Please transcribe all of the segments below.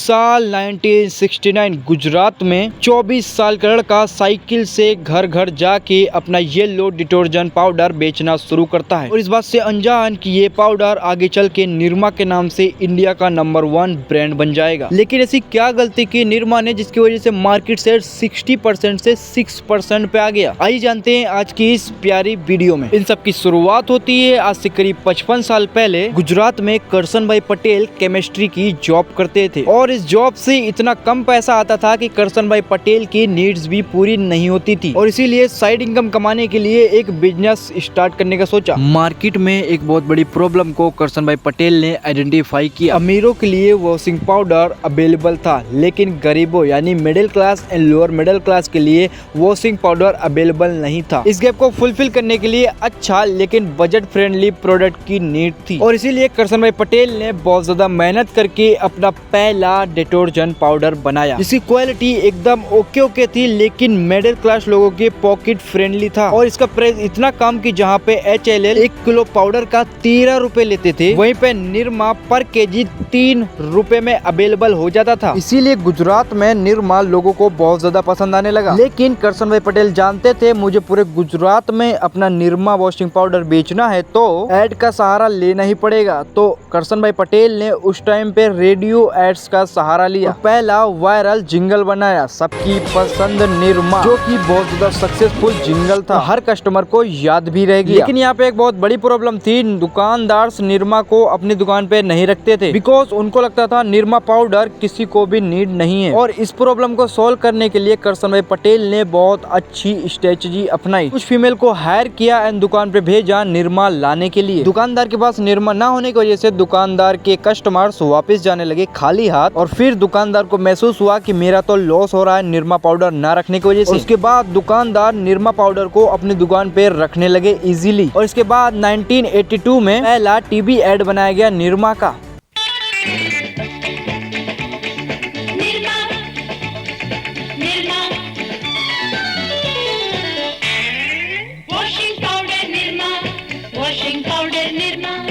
साल 1969 गुजरात में 24 साल का लड़का साइकिल से घर घर जाके अपना येलो डिटर्जेंट पाउडर बेचना शुरू करता है और इस बात से अनजान कि ये पाउडर आगे चल के निरमा के नाम से इंडिया का नंबर 1 ब्रांड बन जाएगा। लेकिन ऐसी क्या गलती की निरमा ने जिसकी वजह से मार्केट शेयर 60% से 6% पे आ गया। आइए जानते हैं आज की इस प्यारी वीडियो में। इन सब की शुरुआत होती है आज से करीब 55 साल पहले। गुजरात में करसन भाई पटेल केमिस्ट्री की जॉब करते थे और इस जॉब से इतना कम पैसा आता था कि करसन भाई पटेल की नीड्स भी पूरी नहीं होती थी और इसीलिए साइड इनकम कमाने के लिए एक बिजनेस स्टार्ट करने का सोचा। मार्केट में एक बहुत बड़ी प्रॉब्लम को करसन भाई पटेल ने आइडेंटिफाई किया। अमीरों के लिए वॉशिंग पाउडर अवेलेबल था लेकिन गरीबों यानी middle class and lower middle class के लिए वॉशिंग पाउडर अवेलेबल नहीं था। इस गैप को फुलफिल करने के लिए अच्छा लेकिन बजट फ्रेंडली प्रोडक्ट की नीड थी और इसीलिए करसन भाई पटेल ने बहुत ज्यादा मेहनत करके अपना पहला डिटर्जेंट पाउडर बनाया जिसकी क्वालिटी एकदम ओके थी लेकिन मिडिल क्लास लोगों के पॉकेट फ्रेंडली था और इसका प्राइस इतना कम कि जहाँ पे HLL 1 किलो पाउडर का 13 रुपए लेते थे वहीं पे निरमा पर केजी 3 रुपए में अवेलेबल हो जाता था। इसीलिए गुजरात में निरमा लोगों को बहुत ज्यादा पसंद आने लगा। लेकिन करसन भाई पटेल जानते थे मुझे पूरे गुजरात में अपना निरमा वॉशिंग पाउडर बेचना है तो एड का सहारा लेना ही पड़ेगा। तो करसन भाई पटेल ने उस टाइम पे रेडियो एड्स का सहारा लिया। पहला वायरल जिंगल बनाया सबकी पसंद निरमा जो कि बहुत ज्यादा सक्सेसफुल जिंगल था, हर कस्टमर को याद भी रह गया। लेकिन यहाँ पे एक बहुत बड़ी प्रॉब्लम थी, दुकानदार निरमा को अपनी दुकान पे नहीं रखते थे बिकॉज उनको लगता था निरमा पाउडर किसी को भी नीड नहीं है। और इस प्रॉब्लम को सॉल्व करने के लिए करसन भाई पटेल ने बहुत अच्छी स्ट्रेटजी अपनाई। कुछ फीमेल को हायर किया एंड दुकान पे भेजा निरमा लाने के लिए। दुकानदार के पास निरमा ना होने की वजह से दुकानदार के कस्टमर्स वापस जाने लगे खाली हाथ और फिर दुकानदार को महसूस हुआ कि मेरा तो लॉस हो रहा है निरमा पाउडर ना रखने की वजह से। उसके बाद दुकानदार निरमा पाउडर को अपनी दुकान पे रखने लगे इजीली और इसके बाद 1982 में पहला टीवी एड बनाया गया निरमा का।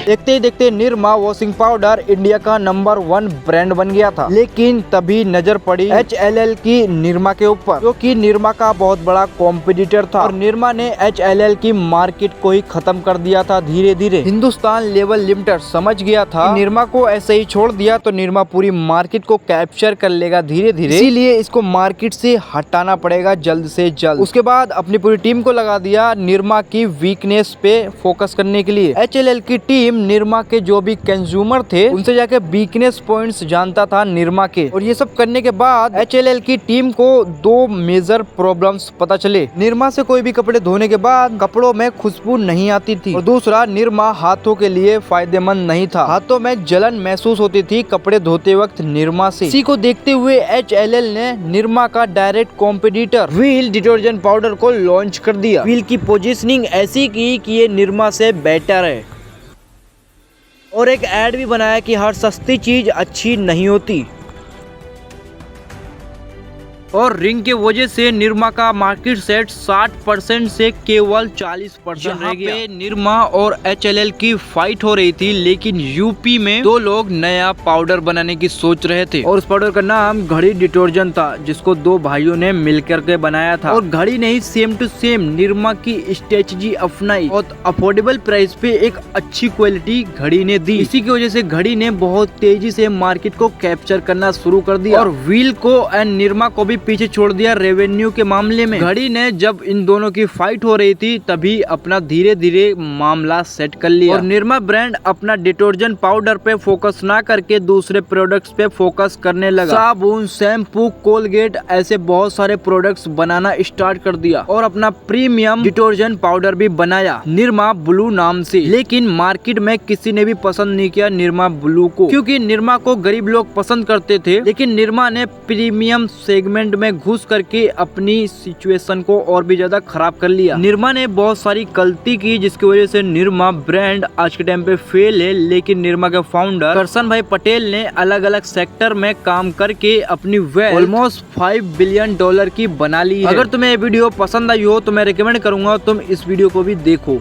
देखते ही देखते निरमा वॉशिंग पाउडर इंडिया का नंबर 1 ब्रांड बन गया था। लेकिन तभी नजर पड़ी HLL की निरमा के ऊपर जो कि निरमा का बहुत बड़ा कॉम्पिटिटर था और निरमा ने HLL की मार्केट को ही खत्म कर दिया था। धीरे धीरे हिंदुस्तान लेवल लिमिटेड समझ गया था निरमा को ऐसे ही छोड़ दिया तो निरमा पूरी मार्केट को कैप्चर कर लेगा धीरे धीरे, इसीलिए इसको मार्केट से हटाना पड़ेगा जल्द से जल्द। उसके बाद अपनी पूरी टीम को लगा दिया निरमा की वीकनेस पे फोकस करने के लिए। HLL की टीम निरमा के जो भी कंज्यूमर थे उनसे जाके वीकनेस पॉइंट्स जानता था निरमा के और ये सब करने के बाद HLL की टीम को 2 मेजर प्रॉब्लम्स पता चले। निरमा से कोई भी कपड़े धोने के बाद कपड़ों में खुशबू नहीं आती थी और दूसरा निरमा हाथों के लिए फायदेमंद नहीं था, हाथों में जलन महसूस होती थी कपड़े धोते वक्त निरमा से। इसी को देखते हुए HLL ने निरमा का direct competitor wheel detergent powder को लॉन्च कर दिया। व्हील की पोजीशनिंग ऐसी की कि ये निरमा से बेटर है और एक ऐड भी बनाया कि हर सस्ती चीज अच्छी नहीं होती और रिंग के वजह से निरमा का मार्केट सेट 60% से केवल 40% रह गया। निरमा और HLL की फाइट हो रही थी लेकिन यूपी में 2 लोग नया पाउडर बनाने की सोच रहे थे और उस पाउडर का नाम घड़ी डिटर्जेंट था जिसको 2 भाइयों ने मिलकर के बनाया था और घड़ी ने ही सेम टू सेम निरमा की स्ट्रेटजी अपनाई और अफोर्डेबल प्राइस पे एक अच्छी क्वालिटी घड़ी ने दी। इसी की वजह से घड़ी ने बहुत तेजी से मार्केट को कैप्चर करना शुरू कर दिया और व्हील को एंड निरमा को भी पीछे छोड़ दिया रेवेन्यू के मामले में। घड़ी ने जब इन दोनों की फाइट हो रही थी तभी अपना धीरे धीरे मामला सेट कर लिया और निरमा ब्रांड अपना डिटर्जेंट पाउडर पे फोकस ना करके दूसरे प्रोडक्ट्स पे फोकस करने लगा। साबुन, शैम्पू, कोलगेट ऐसे बहुत सारे प्रोडक्ट्स बनाना स्टार्ट कर दिया और अपना प्रीमियम डिटर्जेंट पाउडर भी बनाया निरमा ब्लू नाम से। लेकिन मार्केट में किसी ने भी पसंद नहीं किया निरमा ब्लू को क्योंकि निरमा को गरीब लोग पसंद करते थे। लेकिन निरमा ने प्रीमियम सेगमेंट में घुस करके अपनी सिचुएशन को और भी ज्यादा खराब कर लिया। निरमा ने बहुत सारी गलती की जिसकी वजह से निरमा ब्रांड आज के टाइम पे फेल है। लेकिन निरमा के फाउंडर करसन भाई पटेल ने अलग अलग सेक्टर में काम करके अपनी वेल्थ ऑलमोस्ट $5 बिलियन की बना ली है। अगर तुम्हें ये वीडियो पसंद आई हो तो मैं रिकमेंड करूंगा तुम इस वीडियो को भी देखो।